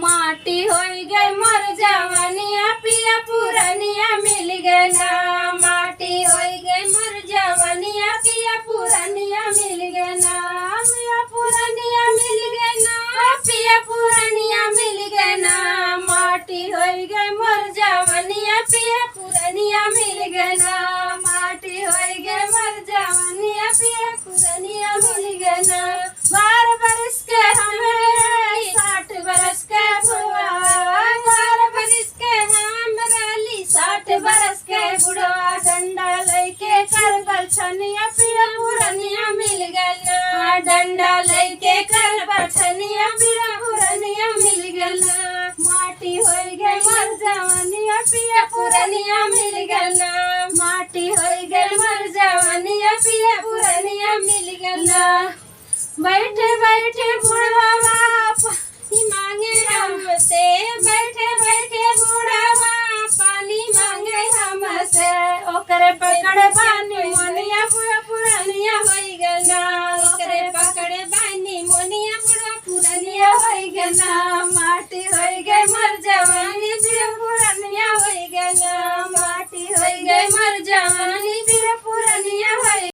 माटी हो गई मर जवानिया पिया पुरानिया मिल गए ना। माटी हो गई मर जवानिया पिया पुरानिया मिल गए ना। पिया पुरानिया मिल गए ना। पिया पुरानिया मिल गए ना। माटी हो गई मर जवानिया पिया पुरानिया मिल गए ना। माटी हो गई मर जवानिया पिया पुरानिया मिल गए ना। 12 बरस के हमें 60 बरस के बुढ़वा। 12 बरस के हम रली 60 बरस के बुढ़वा। डंडा लेके कर बरछनिया पिया पुरानिया मिल गए ना। डंडा लेके कर बरछनिया पिया पुरानिया मिल गए ना। माटी हो गई मर जवानिया पिया पुरानिया मिल गए ना। माटी हो गई मर जवानिया पिया पुरानिया मिल गए ना। बैठे बैठे बुढ़वा बाप मांगे हमसे। बैठे बैठे बुढ़वा पानी मांगे हमसे। ओकरे पकड़े बानी मोनिया पूरा पुरानिया हो गए ना। ओकरे पकड़े बानी मोनिया पूरा पुरानिया हो गए ना। माटी हो गई मर जवानी